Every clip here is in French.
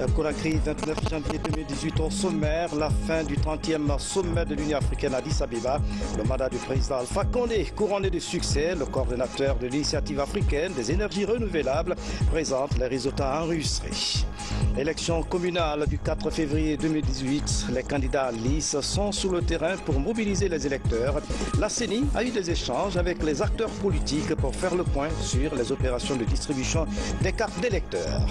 Conakry, 29 janvier 2018 au sommaire, la fin du 30e sommet de l'Union africaine à Addis Abeba. Le mandat du président Alpha Condé, couronné de succès, le coordonnateur de l'initiative africaine des énergies renouvelables, présente les résultats enregistrés. Élection communale du 4 février 2018, les candidats lisses sont sur le terrain pour mobiliser les électeurs. La CENI a eu des échanges avec les acteurs politiques pour faire le point sur les opérations de distribution des cartes d'électeurs.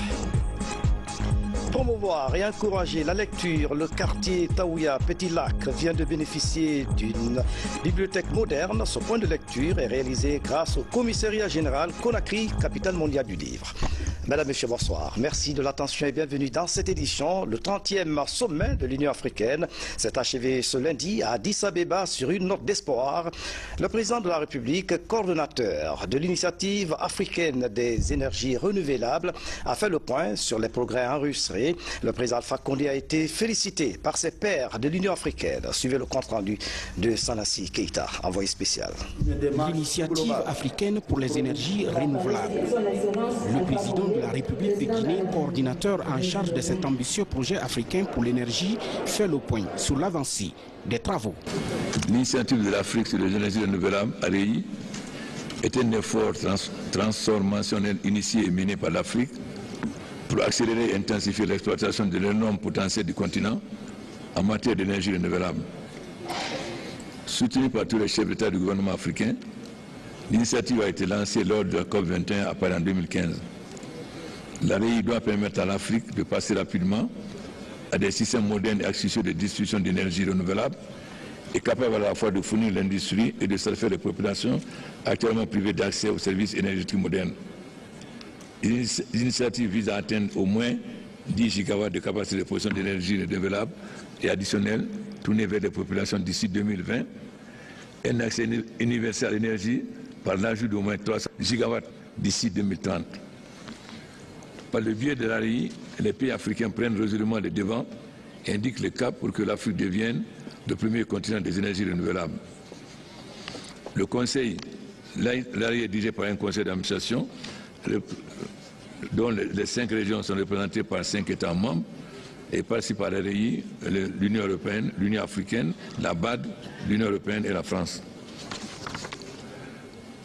Promouvoir et encourager la lecture, le quartier Taouya Petit Lac vient de bénéficier d'une bibliothèque moderne. Ce point de lecture est réalisé grâce au commissariat général Conakry, capitale mondiale du livre. Mesdames, Messieurs, bonsoir. Merci de l'attention et bienvenue dans cette édition. Le 30e sommet de l'Union africaine s'est achevé ce lundi à Addis Abeba sur une note d'espoir. Le président de la République, coordonnateur de l'initiative africaine des énergies renouvelables, a fait le point sur les progrès enregistrés. Le président Alpha Condé a été félicité par ses pairs de l'Union africaine. Suivez le compte rendu de Sanassi Keita, envoyé spécial. L'initiative africaine pour les énergies renouvelables. Le président de la République de Guinée, coordinateur en charge de cet ambitieux projet africain pour l'énergie, fait le point sur l'avancée des travaux. L'initiative de l'Afrique sur les énergies renouvelables, AREI, est un effort transformationnel initié et mené par l'Afrique pour accélérer et intensifier l'exploitation de l'énorme potentiel du continent en matière d'énergie renouvelable. Soutenue par tous les chefs d'État du gouvernement africain, l'initiative a été lancée lors de la COP21 à Paris en 2015. L'AREI doit permettre à l'Afrique de passer rapidement à des systèmes modernes et accessibles de distribution d'énergie renouvelable et capables à la fois de fournir l'industrie et de satisfaire les populations actuellement privées d'accès aux services énergétiques modernes. L'initiative vise à atteindre au moins 10 gigawatts de capacité de production d'énergie renouvelable et additionnelle tournée vers les populations d'ici 2020, un accès universel à l'énergie par l'ajout d'au moins 300 gigawatts d'ici 2030. Par le biais de l'AREI, les pays africains prennent résolument les devants et indiquent le cap pour que l'Afrique devienne le premier continent des énergies renouvelables. Le Conseil, l'AREI est dirigé par un conseil d'administration dont les 5 régions sont représentées par 5 États membres et participent à l'AREI, l'Union européenne, l'Union africaine, la BAD, l'Union européenne et la France.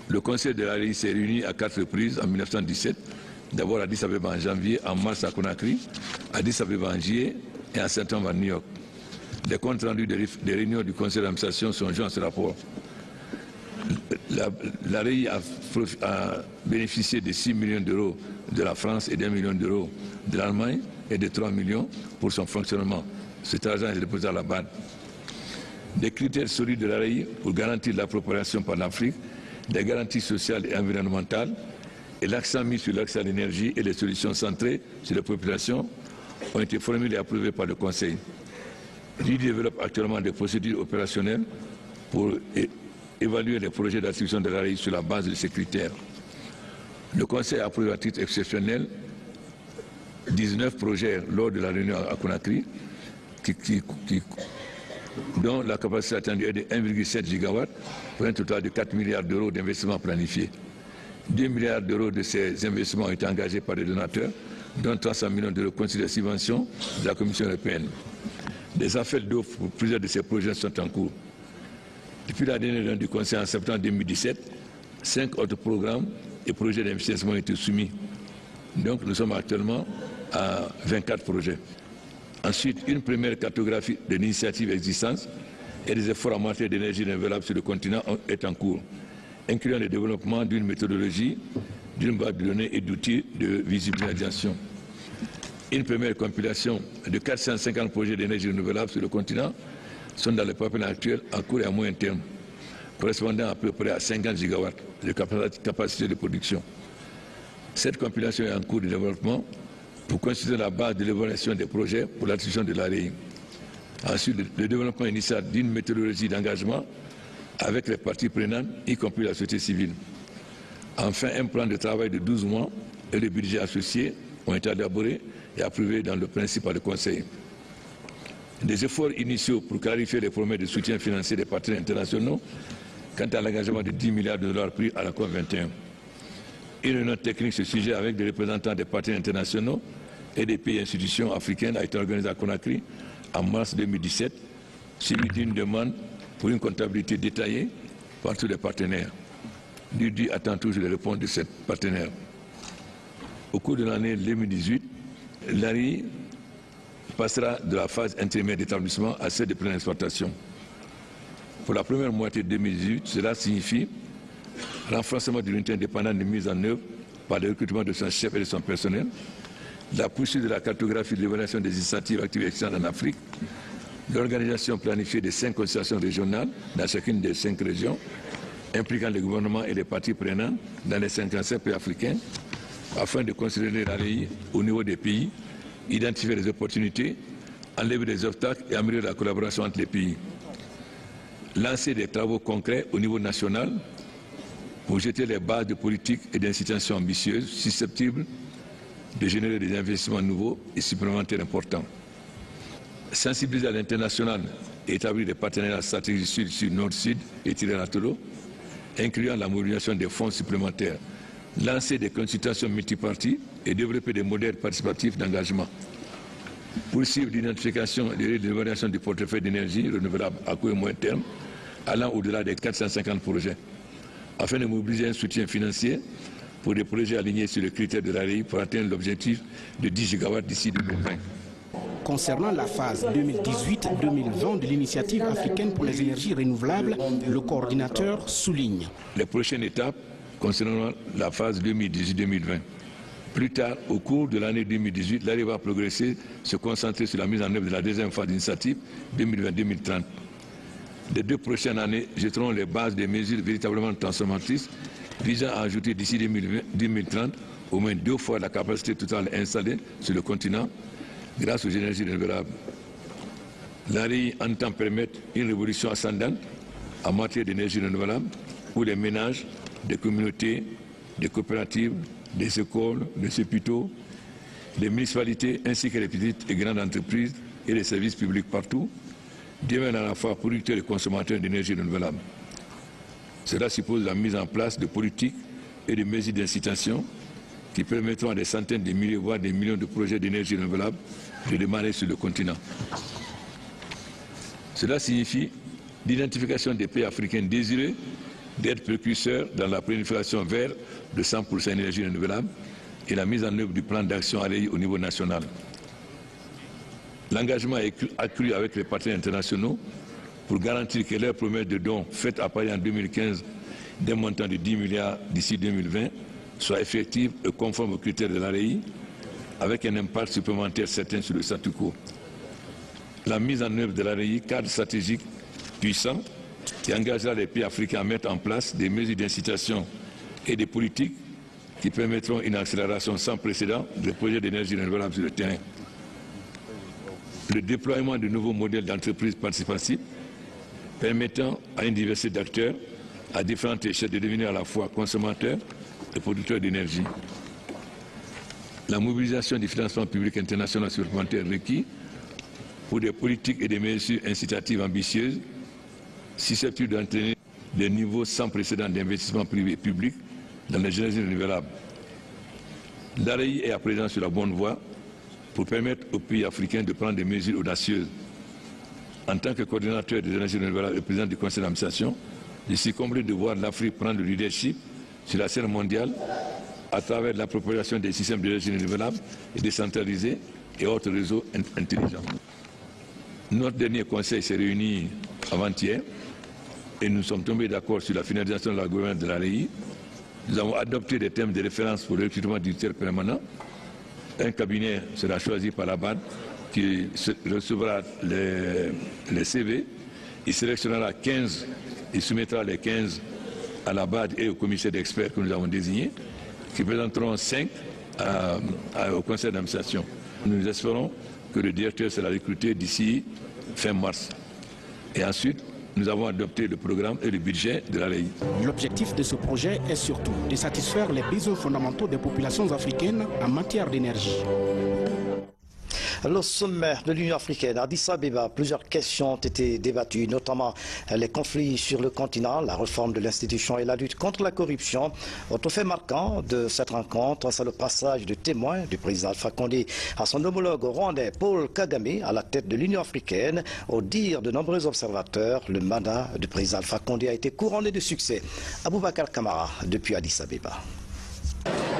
Le Conseil de l'AREI s'est réuni à 4 reprises en 1917, d'abord à Addis Abeba en janvier, en mars à Conakry, à Addis Abeba en juillet et en septembre à New York. Les comptes rendus des réunions du Conseil d'administration sont joints à ce rapport. L'AREI a bénéficié de 6 millions d'euros de la France et d'1 million d'euros de l'Allemagne et de 3 millions pour son fonctionnement. Cet argent est déposé à la BAD. Des critères solides de l'AREI pour garantir l'appropriation par l'Afrique, des garanties sociales et environnementales, et l'accent mis sur l'accès à l'énergie et les solutions centrées sur les populations ont été formulés et approuvés par le Conseil. Il développe actuellement des procédures opérationnelles pour évaluer les projets d'attribution de l'AREI sur la base de ces critères. Le Conseil a approuvé à titre exceptionnel 19 projets lors de la réunion à Conakry, dont la capacité attendue est de 1,7 gigawatts pour un total de 4 milliards d'euros d'investissements planifiés. 2 milliards d'euros de ces investissements ont été engagés par les donateurs, dont 300 millions d'euros constituent des subventions de la Commission européenne. Des appels d'offres pour plusieurs de ces projets sont en cours. Depuis la dernière réunion du Conseil en septembre 2017, 5 autres programmes et projets d'investissement ont été soumis. Donc nous sommes actuellement à 24 projets. Ensuite, une première cartographie de l'initiative existante et des efforts en matière d'énergie renouvelable sur le continent est en cours, incluant le développement d'une méthodologie, d'une base de données et d'outils de visualisation. Une première compilation de 450 projets d'énergie renouvelable sur le continent sont dans le pipeline actuel à court et à moyen terme, correspondant à peu près à 50 gigawatts de capacité de production. Cette compilation est en cours de développement pour constituer la base de l'évaluation des projets pour l'attribution de l'AREI. Ensuite, le développement initial d'une méthodologie d'engagement avec les parties prenantes, y compris la société civile. Enfin, un plan de travail de 12 mois et le budget associé ont été élaborés et approuvés dans le principe par le Conseil. Des efforts initiaux pour clarifier les promesses de soutien financier des partenaires internationaux quant à l'engagement de 10 milliards de dollars pris à la COP21. Une réunion technique sur ce sujet avec des représentants des partenaires internationaux et des pays et institutions africaines a été organisé à Conakry en mars 2017, suivi d'une demande pour une comptabilité détaillée par tous les partenaires. L'UDI attend toujours les réponses de ces partenaires. Au cours de l'année 2018, l'ARI passera de la phase intérimaire d'établissement à celle de pleine exploitation. Pour la première moitié de 2018, cela signifie renforcement de l'unité indépendante de mise en œuvre par le recrutement de son chef et de son personnel, la poursuite de la cartographie de l'évaluation des initiatives actives externes en Afrique, l'organisation planifiée des 5 consultations régionales dans chacune des 5 régions, impliquant les gouvernements et les parties prenantes dans les 55 pays africains, afin de consolider l'ARI au niveau des pays, identifier les opportunités, enlever les obstacles et améliorer la collaboration entre les pays. Lancer des travaux concrets au niveau national pour jeter les bases de politiques et d'incitations ambitieuses susceptibles de générer des investissements nouveaux et supplémentaires importants. Sensibiliser à l'international et établir des partenariats stratégiques sud-sud, nord-sud et trilatéraux, incluant la mobilisation des fonds supplémentaires. Lancer des consultations multiparties et développer des modèles participatifs d'engagement. Poursuivre l'identification et l'évaluation du portefeuille d'énergie renouvelable à court et moyen terme, allant au-delà des 450 projets, afin de mobiliser un soutien financier pour des projets alignés sur les critères de l'ARI pour atteindre l'objectif de 10 gigawatts d'ici 2020. Concernant la phase 2018-2020 de l'initiative africaine pour les énergies renouvelables, le coordinateur souligne. Les prochaines étapes concernant la phase 2018-2020. Plus tard, au cours de l'année 2018, l'ARI va progresser, se concentrer sur la mise en œuvre de la deuxième phase d'initiative 2020-2030. Les 2 prochaines années jetteront les bases des mesures véritablement transformatrices visant à ajouter d'ici 2030 au moins 2 fois la capacité totale installée sur le continent grâce aux énergies renouvelables. L'ARI entend permettre une révolution ascendante en matière d'énergie renouvelable où les ménages, des communautés, des coopératives, des écoles, des hôpitaux, les municipalités ainsi que les petites et grandes entreprises et les services publics partout deviennent à la fois producteurs et consommateurs d'énergie renouvelable. Cela suppose la mise en place de politiques et de mesures d'incitation qui permettront à des centaines de milliers, voire des millions de projets d'énergie renouvelable de démarrer sur le continent. Cela signifie l'identification des pays africains désireux d'être précurseurs dans la planification vers de 100% énergie renouvelable et la mise en œuvre du plan d'action ARI au niveau national. L'engagement est accru avec les partenaires internationaux pour garantir que leur promesse de dons faite à Paris en 2015 d'un montant de 10 milliards d'ici 2020 soit effective et conforme aux critères de l'ARI avec un impact supplémentaire certain sur le statu quo. La mise en œuvre de l'ARI, cadre stratégique puissant, qui engagera les pays africains à mettre en place des mesures d'incitation et des politiques qui permettront une accélération sans précédent des projets d'énergie renouvelable sur le terrain. Le déploiement de nouveaux modèles d'entreprises participatives permettant à une diversité d'acteurs à différentes échelles de devenir à la fois consommateurs et producteurs d'énergie. La mobilisation du financement public international supplémentaire requis pour des politiques et des mesures incitatives ambitieuses susceptibles d'entraîner des niveaux sans précédent d'investissement privé et public dans les énergies renouvelables. L'ARI est à présent sur la bonne voie pour permettre aux pays africains de prendre des mesures audacieuses. En tant que coordinateur des énergies renouvelables et président du conseil d'administration, je suis comblé de voir l'Afrique prendre le leadership sur la scène mondiale à travers l'appropriation des systèmes d'énergie renouvelables et décentralisés et autres réseaux intelligents. Notre dernier conseil s'est réuni avant-hier et nous sommes tombés d'accord sur la finalisation de la gouvernance de l'ARI. Nous avons adopté des thèmes de référence pour le recrutement du directeur permanent. Un cabinet sera choisi par la BAD qui recevra les CV. Il sélectionnera 15 et soumettra les 15 à la BAD et au commissaire d'experts que nous avons désigné, qui présenteront 5 au conseil d'administration. Nous espérons que le directeur sera recruté d'ici fin mars. Et ensuite, nous avons adopté le programme et le budget de l'ARI. L'objectif de ce projet est surtout de satisfaire les besoins fondamentaux des populations africaines en matière d'énergie. Le sommet de l'Union africaine à Addis Abeba, plusieurs questions ont été débattues, notamment les conflits sur le continent, la réforme de l'institution et la lutte contre la corruption. Autre fait marquant de cette rencontre, c'est le passage de témoin du président Alpha Condé à son homologue rwandais Paul Kagame à la tête de l'Union africaine. Au dire de nombreux observateurs, le mandat du président Alpha Condé a été couronné de succès. Aboubakar Kamara, depuis Addis Abeba.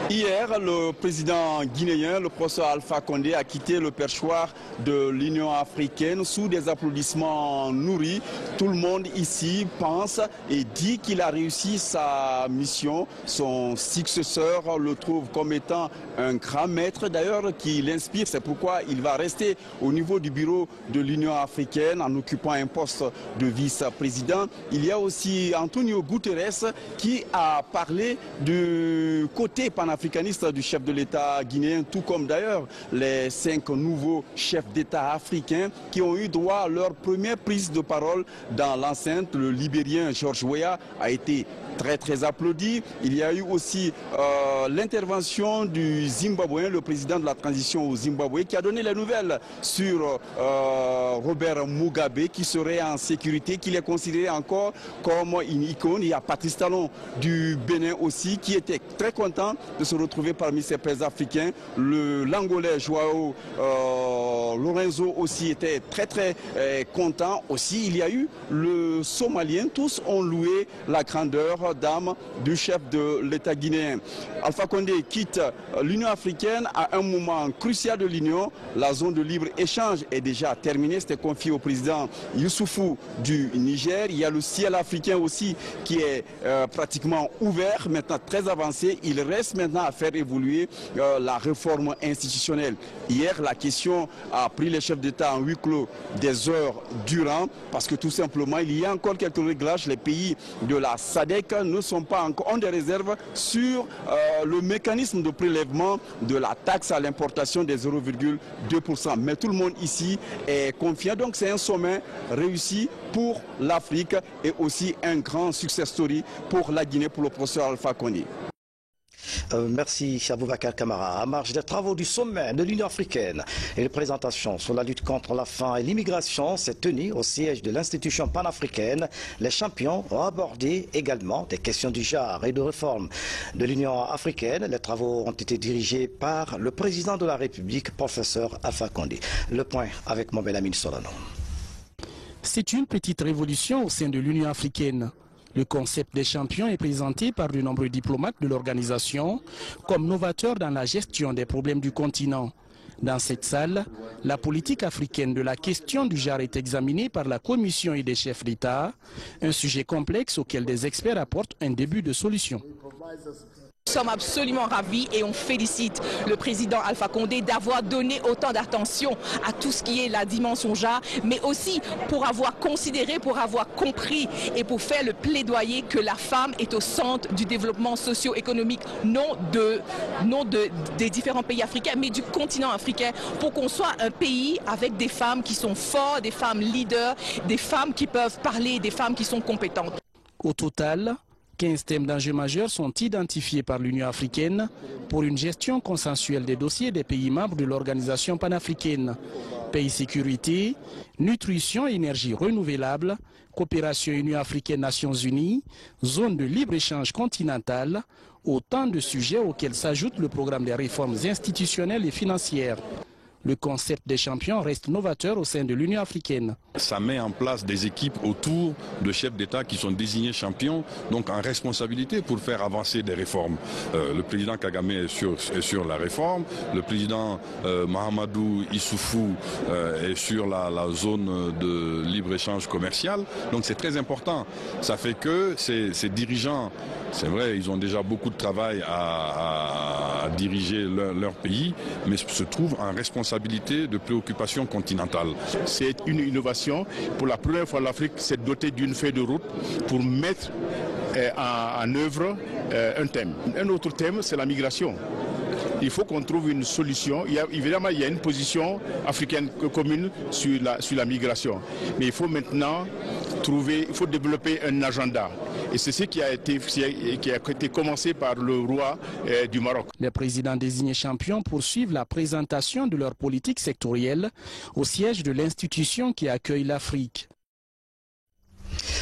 Hier, le président guinéen, le professeur Alpha Condé, a quitté le perchoir de l'Union africaine sous des applaudissements nourris. Tout le monde ici pense et dit qu'il a réussi sa mission. Son successeur le trouve comme étant un grand maître, d'ailleurs, qui l'inspire. C'est pourquoi il va rester au niveau du bureau de l'Union africaine en occupant un poste de vice-président. Il y a aussi Antonio Guterres qui a parlé du côté panafricaniste du chef de l'État guinéen, tout comme d'ailleurs les 5 nouveaux chefs d'État africains qui ont eu droit à leur première prise de parole dans l'enceinte. Le Libérien George Weah a été très applaudi. Il y a eu aussi l'intervention du Zimbabwéen, le président de la transition au Zimbabwe, qui a donné les nouvelles sur Robert Mugabe, qui serait en sécurité, qu'il est considéré encore comme une icône. Il y a Patrice Talon du Bénin aussi, qui était très content de se retrouver parmi ces pères africains. L'Angolais Joao Lorenzo aussi était très content. Aussi, il y a eu le Somalien. Tous ont loué la grandeur d'âme du chef de l'État guinéen. Alpha Condé quitte l'Union africaine à un moment crucial de l'Union. La zone de libre-échange est déjà terminée. C'était confié au président Youssoufou du Niger. Il y a le ciel africain aussi qui est pratiquement ouvert, maintenant très avancé. Il reste maintenant à faire évoluer la réforme institutionnelle. Hier, la question a pris les chefs d'État en huis clos des heures durant parce que tout simplement, il y a encore quelques réglages. Les pays de la SADC ne sont pas encore, ont des réserves sur le mécanisme de prélèvement de la taxe à l'importation des 0,2%. Mais tout le monde ici est confiant. Donc c'est un sommet réussi pour l'Afrique et aussi un grand success story pour la Guinée, pour le professeur Alpha Condé. Merci Aboubakar Kamara. À marge des travaux du sommet de l'Union africaine, une présentation sur la lutte contre la faim et l'immigration s'est tenue au siège de l'institution panafricaine. Les champions ont abordé également des questions du genre et de réforme de l'Union africaine. Les travaux ont été dirigés par le président de la République, professeur Alpha Condé. Le point avec Mohamed Amin Solano. C'est une petite révolution au sein de l'Union africaine. Le concept des champions est présenté par de nombreux diplomates de l'organisation comme novateur dans la gestion des problèmes du continent. Dans cette salle, la politique africaine de la question du genre est examinée par la Commission et des chefs d'État, un sujet complexe auquel des experts apportent un début de solution. Nous sommes absolument ravis et on félicite le président Alpha Condé d'avoir donné autant d'attention à tout ce qui est la dimension genre, mais aussi pour avoir considéré, pour avoir compris et pour faire le plaidoyer que la femme est au centre du développement socio-économique, non des différents pays africains, mais du continent africain, pour qu'on soit un pays avec des femmes qui sont fortes, des femmes leaders, des femmes qui peuvent parler, des femmes qui sont compétentes. Au total, 15 thèmes d'enjeux majeurs sont identifiés par l'Union africaine pour une gestion consensuelle des dossiers des pays membres de l'organisation panafricaine. Pays sécurité, nutrition et énergie renouvelable, coopération Union africaine-Nations unies, zone de libre-échange continentale, autant de sujets auxquels s'ajoute le programme des réformes institutionnelles et financières. Le concept des champions reste novateur au sein de l'Union africaine. Ça met en place des équipes autour de chefs d'État qui sont désignés champions, donc en responsabilité pour faire avancer des réformes. Le président Kagame est sur la réforme, le président Mahamadou Issoufou est sur la zone de libre-échange commercial. Donc c'est très important. Ça fait que ces dirigeants, c'est vrai, ils ont déjà beaucoup de travail à diriger leur pays, mais se trouvent en responsabilité de préoccupations continentales. C'est une innovation. Pour la première fois, l'Afrique s'est dotée d'une feuille de route pour mettre en œuvre un thème. Un autre thème, c'est la migration. Il faut qu'on trouve une solution. Évidemment, il y a une position africaine commune sur la migration. Mais il faut maintenant développer un agenda. Et c'est ce qui a été commencé par le roi du Maroc. Les présidents désignés champions poursuivent la présentation de leur politique sectorielle au siège de l'institution qui accueille l'Afrique.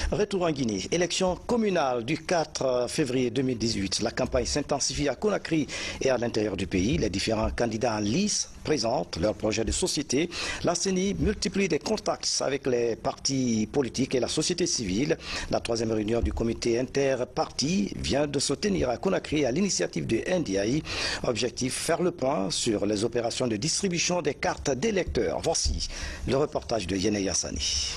Retour en Guinée. Élection communale du 4 février 2018. La campagne s'intensifie à Conakry et à l'intérieur du pays. Les différents candidats en lice présentent leurs projets de société. La CENI multiplie des contacts avec les partis politiques et la société civile. La troisième réunion du comité interparti vient de se tenir à Conakry à l'initiative de NDI. Objectif, faire le point sur les opérations de distribution des cartes d'électeurs. Voici le reportage de Yene Yassani.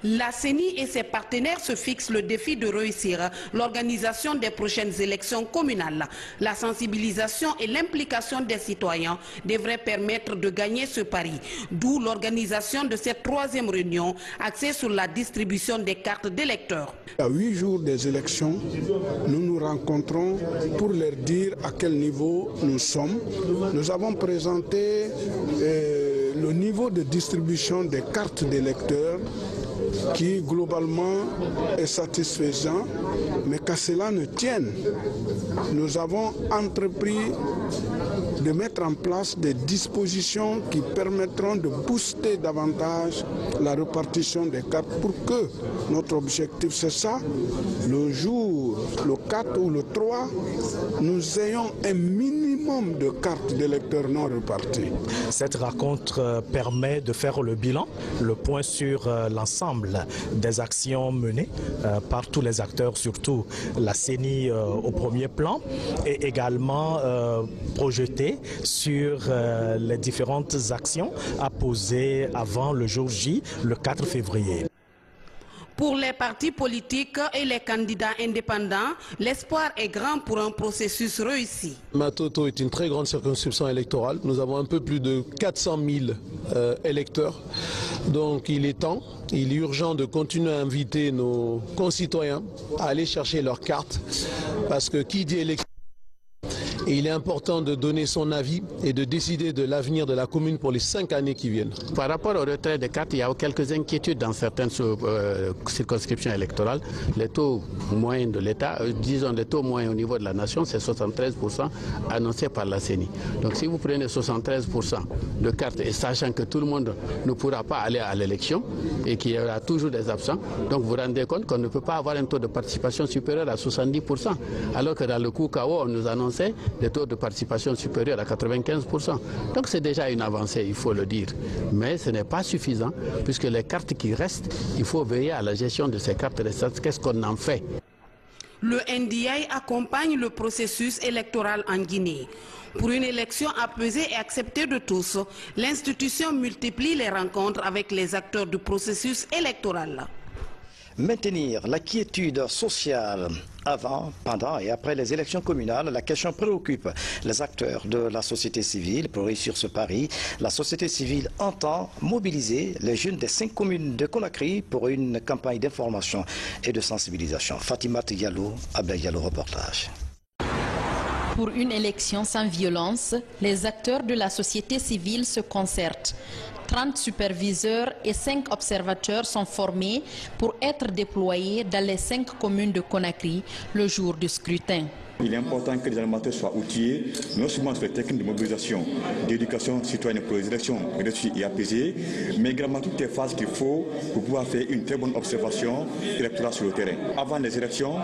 La CENI et ses partenaires se fixent le défi de réussir l'organisation des prochaines élections communales. La sensibilisation et l'implication des citoyens devraient permettre de gagner ce pari. D'où l'organisation de cette troisième réunion axée sur la distribution des cartes d'électeurs. À 8 jours des élections, nous nous rencontrons pour leur dire à quel niveau nous sommes. Nous avons présenté le niveau de distribution des cartes d'électeurs qui globalement est satisfaisant, mais qu'à cela ne tienne, nous avons entrepris de mettre en place des dispositions qui permettront de booster davantage la répartition des cartes pour que notre objectif, c'est ça, le jour, le 4 ou le 3, nous ayons un minimum de cartes d'électeurs non réparties. Cette rencontre permet de faire le bilan, le point sur l'ensemble des actions menées par tous les acteurs, surtout la CENI au premier plan, et également projeter sur les différentes actions à poser avant le jour J, le 4 février. Pour les partis politiques et les candidats indépendants, l'espoir est grand pour un processus réussi. Matoto est une très grande circonscription électorale. Nous avons un peu plus de 400 000 électeurs. Donc il est temps, il est urgent de continuer à inviter nos concitoyens à aller chercher leurs cartes. Parce que qui dit élection, et il est important de donner son avis et de décider de l'avenir de la commune pour les 5 années qui viennent. Par rapport au retrait des cartes, il y a quelques inquiétudes dans certaines circonscriptions électorales. Les taux moyens de l'État, disons les taux moyens au niveau de la nation, c'est 73% annoncé par la CENI. Donc si vous prenez 73% de cartes et sachant que tout le monde ne pourra pas aller à l'élection et qu'il y aura toujours des absents, donc vous vous rendez compte qu'on ne peut pas avoir un taux de participation supérieur à 70%. Alors que dans le coup KO, on nous annonçait des taux de participation supérieurs à 95%. Donc c'est déjà une avancée, il faut le dire. Mais ce n'est pas suffisant, puisque les cartes qui restent, il faut veiller à la gestion de ces cartes restantes. Qu'est-ce qu'on en fait? Le NDI accompagne le processus électoral en Guinée. Pour une élection apaisée et acceptée de tous, l'institution multiplie les rencontres avec les acteurs du processus électoral. Maintenir la quiétude sociale avant, pendant et après les élections communales, la question préoccupe les acteurs de la société civile. Pour réussir ce pari, la société civile entend mobiliser les jeunes des 5 communes de Conakry pour une campagne d'information et de sensibilisation. Fatima Diallo, Abdel Diallo, reportage. Pour une élection sans violence, les acteurs de la société civile se concertent. 30 superviseurs et 5 observateurs sont formés pour être déployés dans les 5 communes de Conakry le jour du scrutin. Il est important que les animateurs soient outillés, non seulement sur les techniques de mobilisation, d'éducation citoyenne pour les élections réussies et apaisées, mais également toutes les phases qu'il faut pour pouvoir faire une très bonne observation électorale sur le terrain. Avant les élections,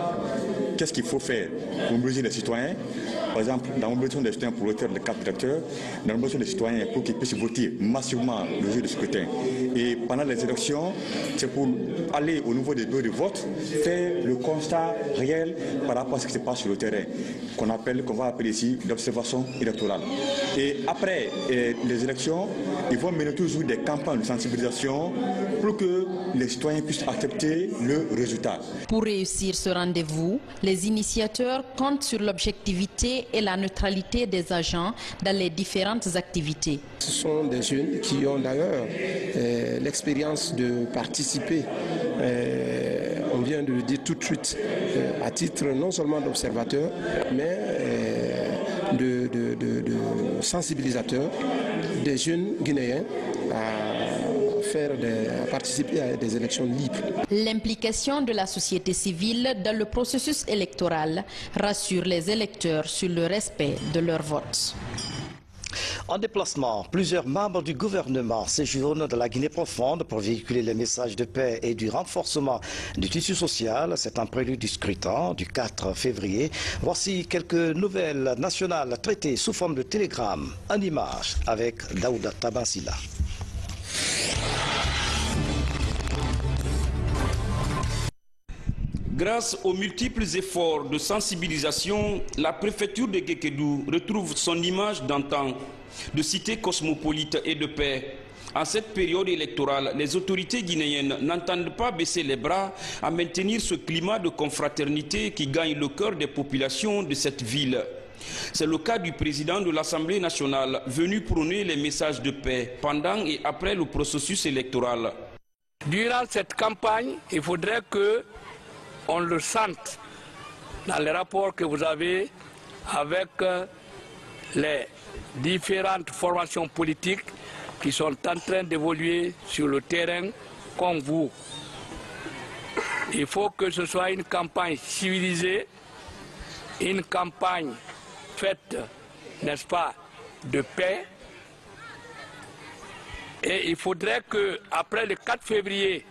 qu'est-ce qu'il faut faire pour mobiliser les citoyens? Par exemple, dans la mobilisation des citoyens pour retrait de carte d'électeur, dans la mobilisation des citoyens pour qu'ils puissent voter massivement le jour du scrutin. Et pendant les élections, c'est pour aller au niveau des bureaux de vote, faire le constat réel par rapport à ce qui se passe sur le terrain, qu'on va appeler ici l'observation électorale. Et après les élections, ils vont mener toujours des campagnes de sensibilisation pour que les citoyens puissent accepter le résultat. Pour réussir ce rendez-vous, les initiateurs comptent sur l'objectivité et la neutralité des agents dans les différentes activités. Ce sont des jeunes qui ont d'ailleurs l'expérience de participer, on vient de le dire tout de suite, à titre non seulement d'observateur, mais de sensibilisateur des jeunes Guinéens à à participer à des élections libres. L'implication de la société civile dans le processus électoral rassure les électeurs sur le respect de leur vote. En déplacement, plusieurs membres du gouvernement séjournent dans la Guinée profonde pour véhiculer les messages de paix et du renforcement du tissu social. C'est un prélude du scrutin du 4 février. Voici quelques nouvelles nationales traitées sous forme de télégramme en images avec Daouda Tabansila. Grâce aux multiples efforts de sensibilisation, la préfecture de Guékédou retrouve son image d'antan, de cité cosmopolite et de paix. En cette période électorale, les autorités guinéennes n'entendent pas baisser les bras à maintenir ce climat de confraternité qui gagne le cœur des populations de cette ville. C'est le cas du président de l'Assemblée nationale, venu prôner les messages de paix pendant et après le processus électoral. Durant cette campagne, il faudrait qu'on le sente dans les rapports que vous avez avec les différentes formations politiques qui sont en train d'évoluer sur le terrain comme vous. Il faut que ce soit une campagne civilisée, une campagne faite, n'est-ce pas, de paix. Et il faudrait qu'après le 4 février,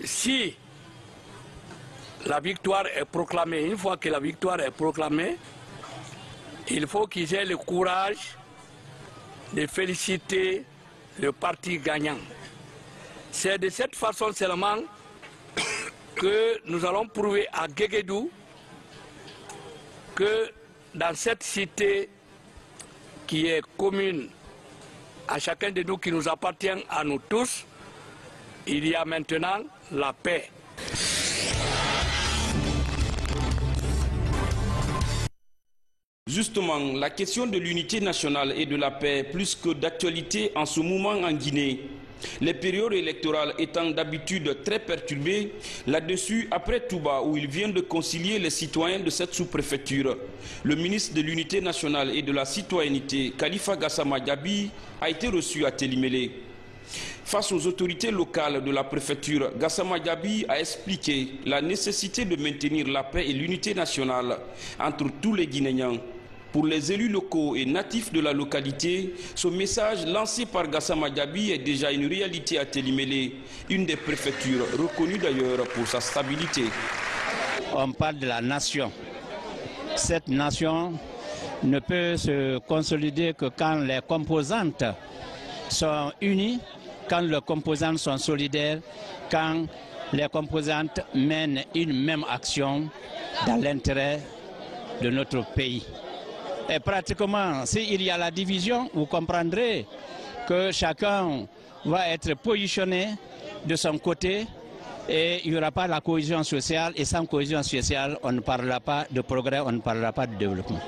si la victoire est proclamée, une fois que la victoire est proclamée, il faut qu'ils aient le courage de féliciter le parti gagnant. C'est de cette façon seulement que nous allons prouver à Guéguédou que dans cette cité qui est commune à chacun de nous, qui nous appartient à nous tous, il y a maintenant la paix. Justement, la question de l'unité nationale et de la paix, plus que d'actualité en ce moment en Guinée. Les périodes électorales étant d'habitude très perturbées, là-dessus, après Touba, où il vient de concilier les citoyens de cette sous-préfecture, le ministre de l'Unité nationale et de la citoyenneté, Khalifa Gassama Diaby, a été reçu à Télimélé. Face aux autorités locales de la préfecture, Gassama Diaby a expliqué la nécessité de maintenir la paix et l'unité nationale entre tous les Guinéens. Pour les élus locaux et natifs de la localité, ce message lancé par Gassama Diaby est déjà une réalité à Télimélé, une des préfectures reconnues d'ailleurs pour sa stabilité. On parle de la nation. Cette nation ne peut se consolider que quand les composantes sont unies, quand les composantes sont solidaires, quand les composantes mènent une même action dans l'intérêt de notre pays. Et pratiquement, s'il y a la division, vous comprendrez que chacun va être positionné de son côté et il n'y aura pas la cohésion sociale. Et sans cohésion sociale, on ne parlera pas de progrès, on ne parlera pas de développement.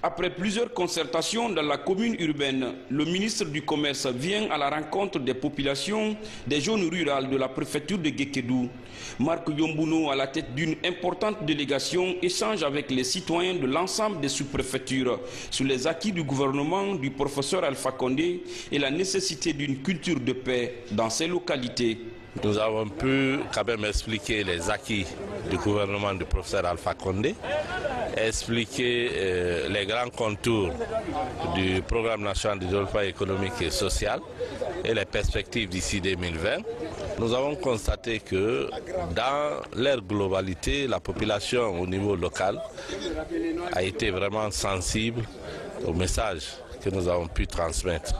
Après plusieurs concertations dans la commune urbaine, le ministre du Commerce vient à la rencontre des populations des zones rurales de la préfecture de Guékédou. Marc Yombouno, à la tête d'une importante délégation, échange avec les citoyens de l'ensemble des sous-préfectures sur les acquis du gouvernement du professeur Alpha Condé et la nécessité d'une culture de paix dans ces localités. Nous avons pu quand même expliquer les acquis du gouvernement du professeur Alpha Condé, expliquer les grands contours du programme national de développement économique et social et les perspectives d'ici 2020. Nous avons constaté que dans leur globalité, la population au niveau local a été vraiment sensible au message que nous avons pu transmettre.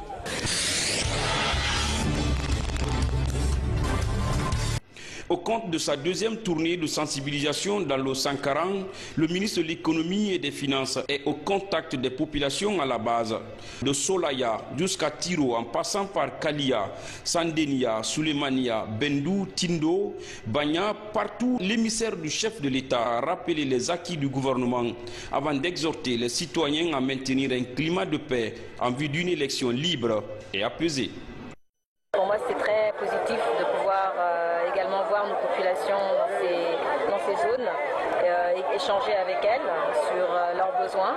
Au compte de sa deuxième tournée de sensibilisation dans le Sankaran, le ministre de l'économie et des finances est au contact des populations à la base. De Solaya jusqu'à Tiro, en passant par Kalia, Sandenia, Soulemania, Bendou, Tindo, Banya, partout, l'émissaire du chef de l'État a rappelé les acquis du gouvernement avant d'exhorter les citoyens à maintenir un climat de paix en vue d'une élection libre et apaisée. Pour moi, c'est très positif de pouvoir également voir nos populations dans ces zones, échanger avec elles sur leurs besoins,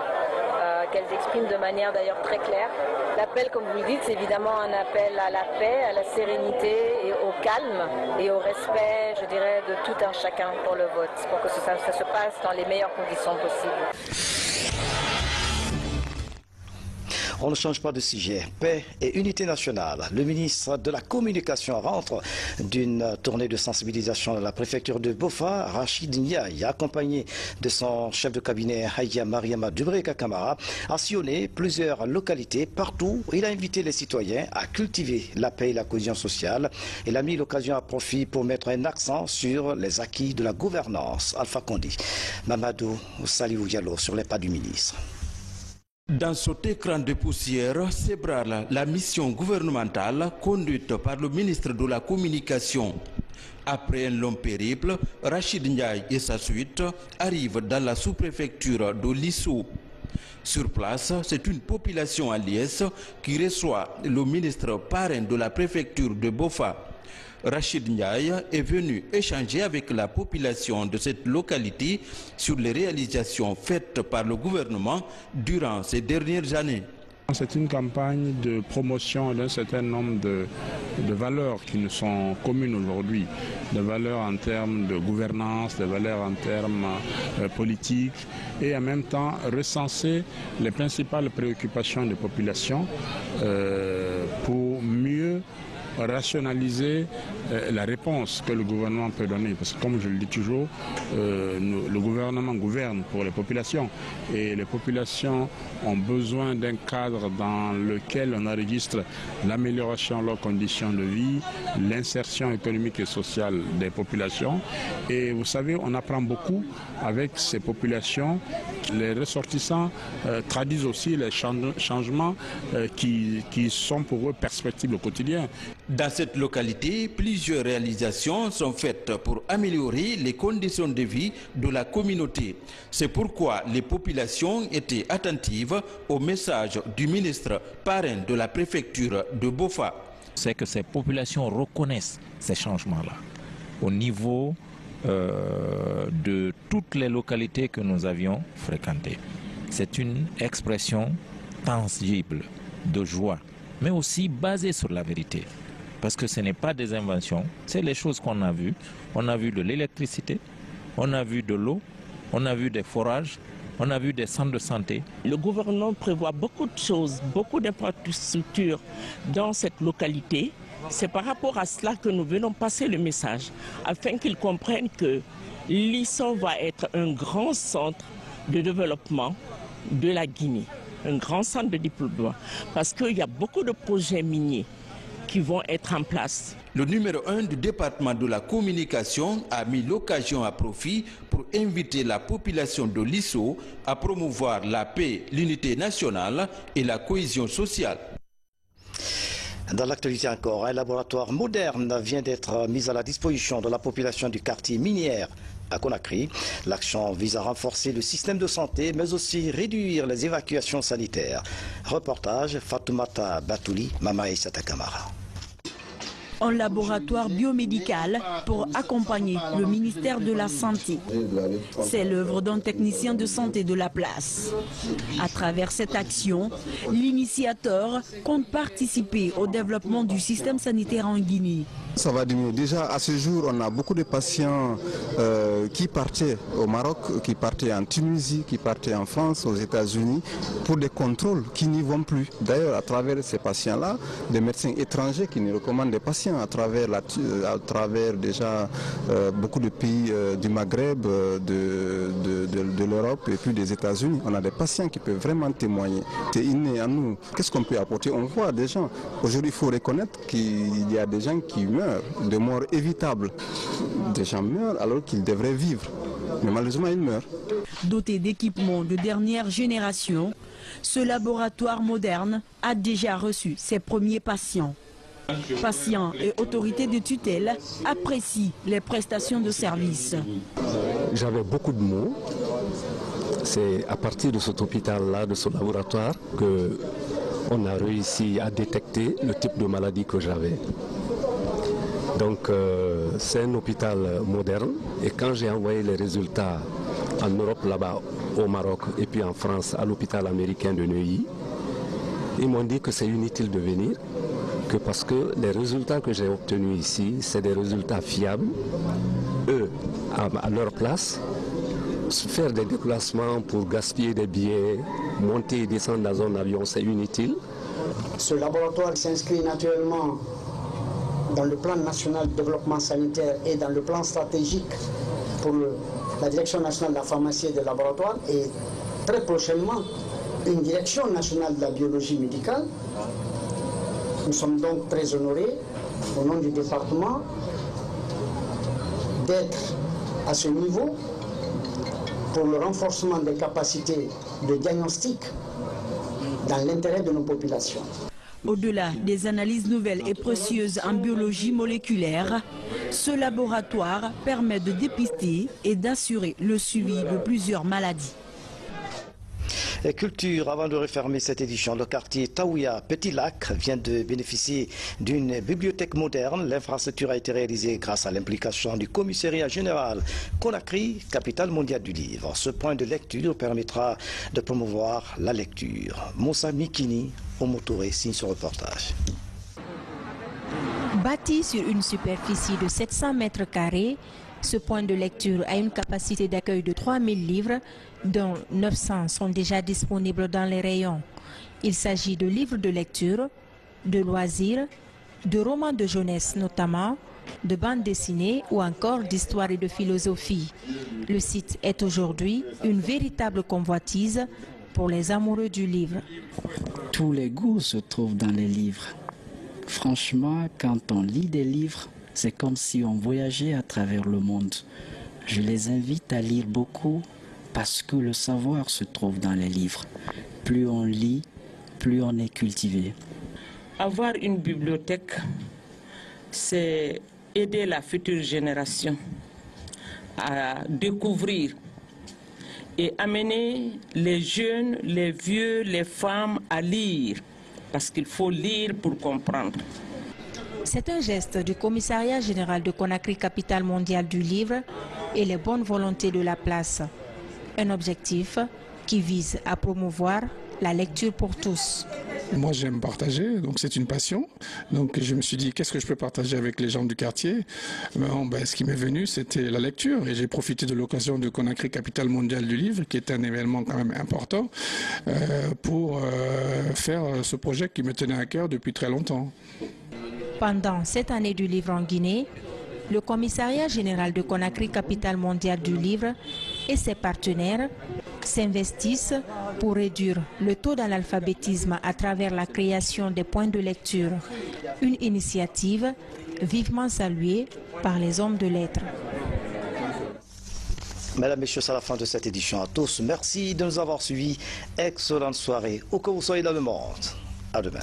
qu'elles expriment de manière d'ailleurs très claire. L'appel, comme vous le dites, c'est évidemment un appel à la paix, à la sérénité et au calme et au respect, je dirais, de tout un chacun pour le vote, pour que ça se passe dans les meilleures conditions possibles. On ne change pas de sujet. Paix et unité nationale. Le ministre de la Communication rentre d'une tournée de sensibilisation à la préfecture de Bofa. Rachid Ndiaye, accompagné de son chef de cabinet Haïa Mariama Dubreka Kamara, a sillonné plusieurs localités. Partout, il a invité les citoyens à cultiver la paix et la cohésion sociale. Il a mis l'occasion à profit pour mettre un accent sur les acquis de la gouvernance. Alpha Condé, Mamadou Salihou Diallo sur les pas du ministre. Dans cet écran de poussière s'ébranle la mission gouvernementale conduite par le ministre de la Communication. Après un long périple, Rachid Ndiaye et sa suite arrivent dans la sous-préfecture de Lissou. Sur place, c'est une population à liesse qui reçoit le ministre parrain de la préfecture de Bofa. Rachid Ndiaye est venu échanger avec la population de cette localité sur les réalisations faites par le gouvernement durant ces dernières années. C'est une campagne de promotion d'un certain nombre de valeurs qui nous sont communes aujourd'hui, des valeurs en termes de gouvernance, des valeurs en termes politiques et en même temps recenser les principales préoccupations des populations pour mieux rationaliser la réponse que le gouvernement peut donner. Parce que comme je le dis toujours, le gouvernement gouverne pour les populations et les populations ont besoin d'un cadre dans lequel on enregistre l'amélioration de leurs conditions de vie, l'insertion économique et sociale des populations. Et vous savez, on apprend beaucoup avec ces populations. Les ressortissants traduisent aussi les changements qui sont pour eux perspectives au quotidien. Dans cette localité, plusieurs réalisations sont faites pour améliorer les conditions de vie de la communauté. C'est pourquoi les populations étaient attentives au message du ministre parrain de la préfecture de Bofa. C'est que ces populations reconnaissent ces changements-là au niveau de toutes les localités que nous avions fréquentées. C'est une expression tangible de joie, mais aussi basée sur la vérité. Parce que ce n'est pas des inventions, c'est les choses qu'on a vues. On a vu de l'électricité, on a vu de l'eau, on a vu des forages, on a vu des centres de santé. Le gouvernement prévoit beaucoup de choses, beaucoup d'infrastructures dans cette localité. C'est par rapport à cela que nous venons passer le message, afin qu'ils comprennent que Lissou va être un grand centre de développement de la Guinée, un grand centre de développement, parce qu'il y a beaucoup de projets miniers qui vont être en place. Le numéro 1 du département de la communication a mis l'occasion à profit pour inviter la population de Lissou à promouvoir la paix, l'unité nationale et la cohésion sociale. Dans l'actualité encore, un laboratoire moderne vient d'être mis à la disposition de la population du quartier minière à Conakry. L'action vise à renforcer le système de santé, mais aussi réduire les évacuations sanitaires. Reportage Fatoumata Batouli, Mama Issata Kamara. Un laboratoire biomédical pour accompagner le ministère de la Santé. C'est l'œuvre d'un technicien de santé de la place. À travers cette action, l'initiateur compte participer au développement du système sanitaire en Guinée. Ça va diminuer. Déjà, à ce jour, on a beaucoup de patients qui partaient au Maroc, qui partaient en Tunisie, qui partaient en France, aux États-Unis, pour des contrôles qui n'y vont plus. D'ailleurs, à travers ces patients-là, des médecins étrangers qui nous recommandent des patients à travers déjà beaucoup de pays du Maghreb, de l'Europe et puis des États-Unis. On a des patients qui peuvent vraiment témoigner. C'est inné à nous. Qu'est-ce qu'on peut apporter? On voit des gens. Aujourd'hui, il faut reconnaître qu'il y a des gens qui meurent, de morts évitables. Des gens meurent alors qu'ils devraient vivre. Mais malheureusement, ils meurent. Doté d'équipements de dernière génération, ce laboratoire moderne a déjà reçu ses premiers patients. Patients et autorités de tutelle apprécient les prestations de service. J'avais beaucoup de mots. C'est à partir de cet hôpital-là, de ce laboratoire, qu'on a réussi à détecter le type de maladie que j'avais. Donc c'est un hôpital moderne et quand j'ai envoyé les résultats en Europe là-bas au Maroc et puis en France à l'hôpital américain de Neuilly. Ils m'ont dit que c'est inutile de venir, que parce que les résultats que j'ai obtenus ici, c'est des résultats fiables. Eux, à leur place, faire des déplacements pour gaspiller des billets, monter et descendre dans un avion, c'est inutile. Ce laboratoire s'inscrit naturellement dans le plan national de développement sanitaire et dans le plan stratégique pour la direction nationale de la pharmacie et des laboratoires et très prochainement une direction nationale de la biologie médicale. Nous sommes donc très honorés au nom du département d'être à ce niveau pour le renforcement des capacités de diagnostic dans l'intérêt de nos populations. Au-delà des analyses nouvelles et précieuses en biologie moléculaire, ce laboratoire permet de dépister et d'assurer le suivi de plusieurs maladies. Et culture, avant de refermer cette édition, le quartier Taouya Petit Lac vient de bénéficier d'une bibliothèque moderne. L'infrastructure a été réalisée grâce à l'implication du commissariat général Conakry, capitale mondiale du livre. Ce point de lecture permettra de promouvoir la lecture. Moussa Mikini, Omotoré, signe ce reportage. Bâti sur une superficie de 700 mètres carrés, ce point de lecture a une capacité d'accueil de 3000 livres, dont 900 sont déjà disponibles dans les rayons. Il s'agit de livres de lecture, de loisirs, de romans de jeunesse notamment, de bandes dessinées ou encore d'histoire et de philosophie. Le site est aujourd'hui une véritable convoitise pour les amoureux du livre. Tous les goûts se trouvent dans les livres. Franchement, quand on lit des livres, c'est comme si on voyageait à travers le monde. Je les invite à lire beaucoup parce que le savoir se trouve dans les livres. Plus on lit, plus on est cultivé. Avoir une bibliothèque, c'est aider la future génération à découvrir et amener les jeunes, les vieux, les femmes à lire. Parce qu'il faut lire pour comprendre. C'est un geste du commissariat général de Conakry, capitale mondiale du livre, et les bonnes volontés de la place. Un objectif qui vise à promouvoir la lecture pour tous. Moi j'aime partager, donc c'est une passion. Donc je me suis dit qu'est-ce que je peux partager avec les gens du quartier. Ce qui m'est venu c'était la lecture et j'ai profité de l'occasion de Conakry, capitale mondiale du livre, qui est un événement quand même important, pour faire ce projet qui me tenait à cœur depuis très longtemps. Pendant cette année du livre en Guinée, le commissariat général de Conakry, capitale mondiale du livre, et ses partenaires s'investissent pour réduire le taux d'analphabétisme à travers la création des points de lecture. Une initiative vivement saluée par les hommes de lettres. Mesdames, Messieurs, c'est la fin de cette édition. À tous, merci de nous avoir suivis. Excellente soirée, où que vous soyez dans le monde. À demain.